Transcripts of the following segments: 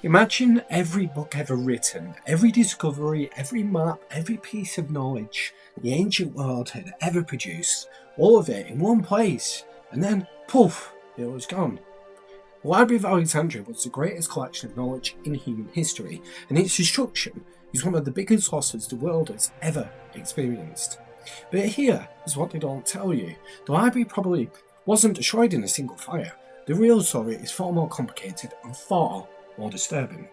Imagine every book ever written, every discovery, every map, every piece of knowledge the ancient world had ever produced, all of it in one place, and then, poof, it was gone. The Library of Alexandria was the greatest collection of knowledge in human history, and its destruction is one of the biggest losses the world has ever experienced. But here is what they don't tell you. The library probably wasn't destroyed in a single fire. The real story is far more complicated and far more disturbing.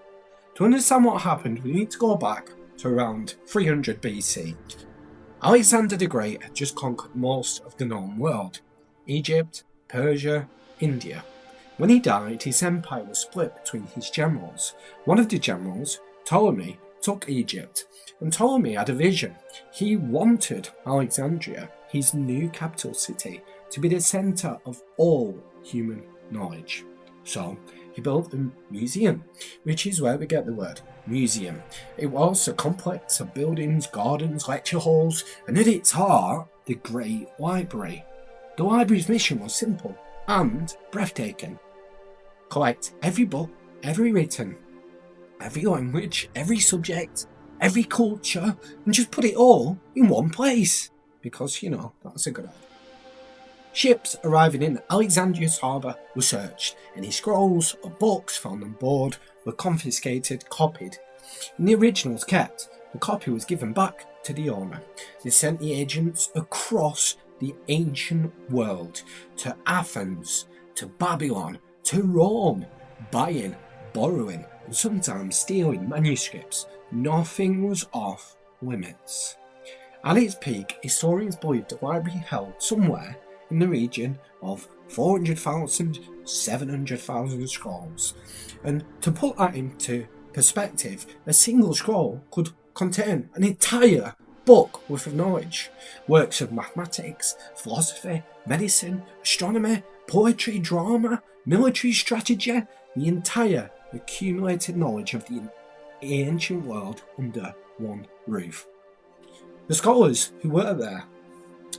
To understand what happened, we need to go back to around 300 BC. Alexander the Great had just conquered most of the known world: Egypt, Persia, India. When he died, his empire was split between his generals. One of the generals, Ptolemy, took Egypt, and Ptolemy had a vision. He wanted Alexandria, his new capital city, to be the centre of all human knowledge. So he built a museum, which is where we get the word museum. It was a complex of buildings, gardens, lecture halls, and at its heart, the Great Library. The library's mission was simple and breathtaking. Collect every book, every written, every language, every subject, every culture, and just put it all in one place. Because, that's a good idea. Ships arriving in Alexandria's harbour were searched. Any scrolls or books found on board were confiscated, copied, and the originals kept. The copy was given back to the owner. They sent the agents across the ancient world, to Athens, to Babylon, to Rome, buying, borrowing, and sometimes stealing manuscripts. Nothing was off limits. At its peak, historians believe the library held somewhere in the region of 400,000, 700,000 scrolls. And to put that into perspective, a single scroll could contain an entire book worth of knowledge. Works of mathematics, philosophy, medicine, astronomy, poetry, drama, military strategy, the entire accumulated knowledge of the ancient world under one roof. The scholars who were there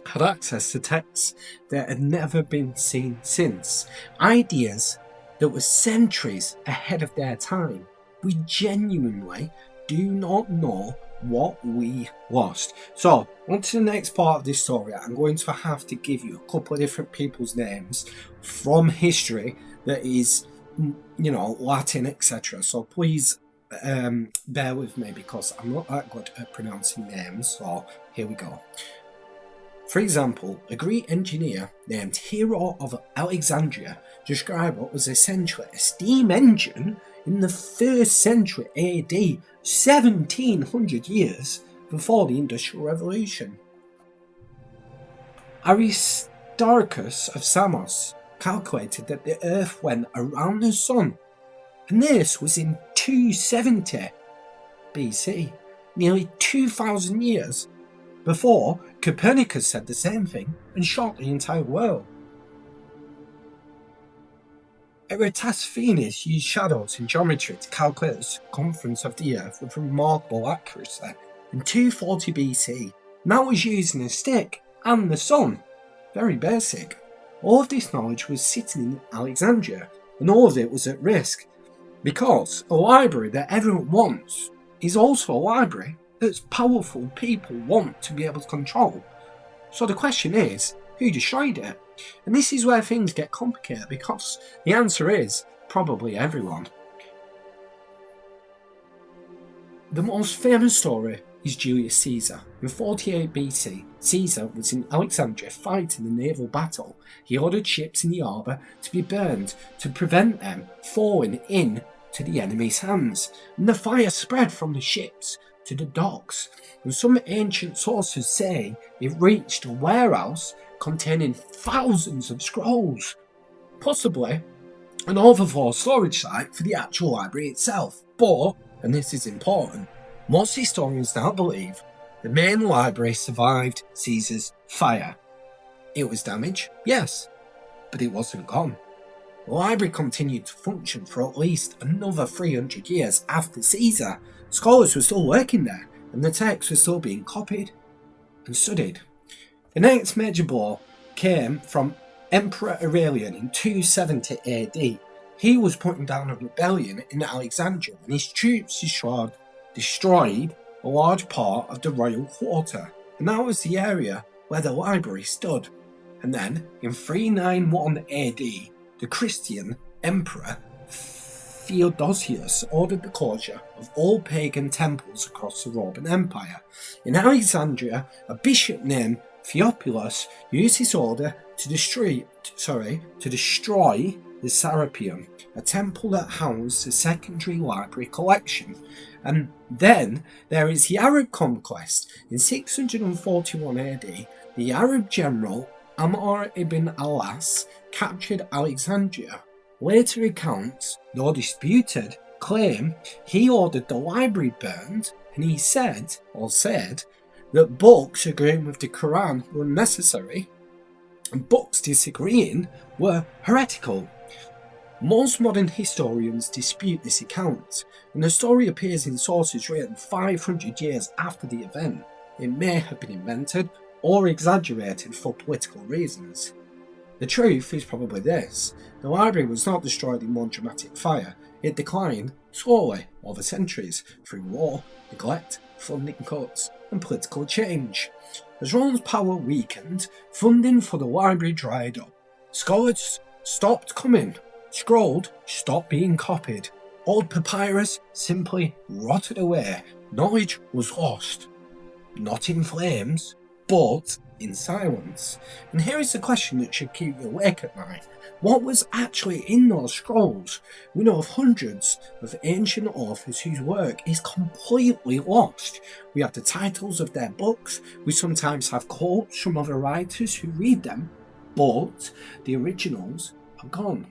had access to texts that had never been seen since, ideas that were centuries ahead of their time. We genuinely do not know what we lost. So, on to the next part of this story. I'm going to have to give you a couple of different people's names from history that is, Latin, etc. So please bear with me because I'm not that good at pronouncing names. So here we go. For example, a Greek engineer named Hero of Alexandria described what was essentially a steam engine in the 1st century AD, 1700 years before the Industrial Revolution. Aristarchus of Samos calculated that the Earth went around the Sun, and this was in 270 BC, nearly 2,000 years before Copernicus said the same thing and shocked the entire world. Eratosthenes used shadows in geometry to calculate the circumference of the Earth with remarkable accuracy in 240 BC, and that was using a stick and the sun. Very basic. All of this knowledge was sitting in Alexandria, and all of it was at risk, because a library that everyone wants is also a library that powerful people want to be able to control. So the question is, who destroyed it? And this is where things get complicated, because the answer is probably everyone. The most famous story is Julius Caesar. In 48 BC, Caesar was in Alexandria fighting a naval battle. He ordered ships in the harbour to be burned to prevent them falling into the enemy's hands, and the fire spread from the ships to the docks, and some ancient sources say it reached a warehouse containing thousands of scrolls, possibly an overflow storage site for the actual library itself. But, and this is important, most historians now believe the main library survived Caesar's fire. It was damaged, yes, but it wasn't gone. The library continued to function for at least another 300 years after Caesar. Scholars were still working there, and the texts were still being copied and studied. The next major blow came from Emperor Aurelian in 270 AD. He was putting down a rebellion in Alexandria, and his troops destroyed a large part of the royal quarter, and that was the area where the library stood. And then, in 391 AD, the Christian emperor Theodosius ordered the closure of all pagan temples across the Roman Empire. In Alexandria, a bishop named Theophilus used his order to destroy the Serapeum, a temple that housed the secondary library collection. And then there is the Arab conquest. In 641 AD, the Arab general Amr ibn al-As captured Alexandria. Later accounts, though disputed, claim he ordered the library burned, and he said that books agreeing with the Quran were necessary and books disagreeing were heretical. Most modern historians dispute this account, and the story appears in sources written 500 years after the event. It may have been invented or exaggerated for political reasons. The truth is probably this: the library was not destroyed in one dramatic fire, it declined slowly over centuries through war, neglect, funding cuts, and political change. As Rome's power weakened, funding for the library dried up. Scholars stopped coming, scrolled stopped being copied, old papyrus simply rotted away, knowledge was lost. Not in flames, but in silence. And here is the question that should keep you awake at night. What was actually in those scrolls? We know of hundreds of ancient authors whose work is completely lost. We have the titles of their books, we sometimes have quotes from other writers who read them, but the originals are gone.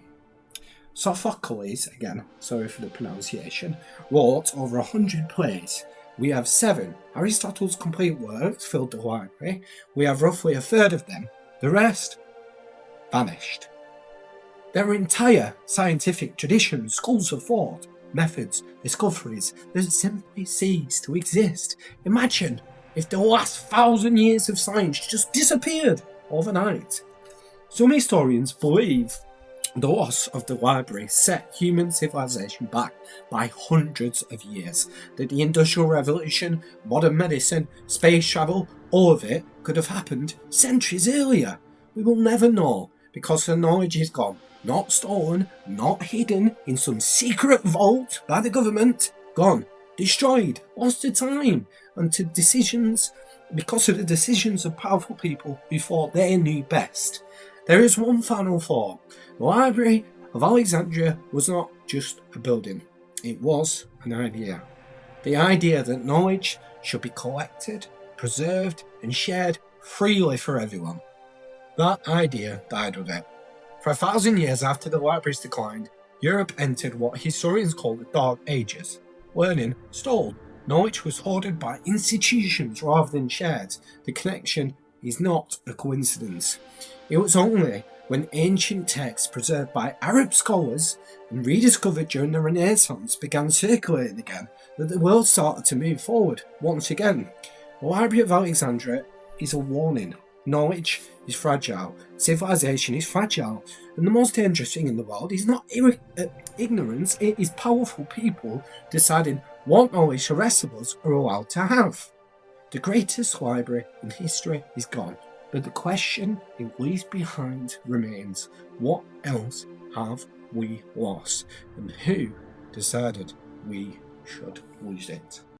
Sophocles, again, sorry for the pronunciation, wrote over 100 plays. We have 7 Aristotle's complete works filled the library. We have roughly a third of them. The rest vanished. There are entire scientific traditions, schools of thought, methods, discoveries that simply cease to exist. Imagine if the last 1,000 years of science just disappeared overnight. Some historians believe the loss of the library set human civilization back by hundreds of years. That the Industrial Revolution, modern medicine, space travel, all of it could have happened centuries earlier. We will never know because the knowledge is gone. Not stolen, not hidden in some secret vault by the government. Gone, destroyed, lost to time and to decisions because of the decisions of powerful people who thought they knew best. There is one final thought. The Library of Alexandria was not just a building, it was an idea. The idea that knowledge should be collected, preserved, and shared freely for everyone. That idea died with it. For 1,000 years after the libraries declined, Europe entered what historians call the Dark Ages. Learning stalled. Knowledge was hoarded by institutions rather than shared. The connection is not a coincidence. It was only when ancient texts preserved by Arab scholars and rediscovered during the Renaissance began circulating again that the world started to move forward once again. The Library of Alexandria is a warning. Knowledge is fragile, civilization is fragile, and the most dangerous thing in the world is not ignorance, it is powerful people deciding what knowledge the rest of us are allowed to have. The greatest library in history is gone. But the question it leaves behind remains: what else have we lost? And who decided we should lose it?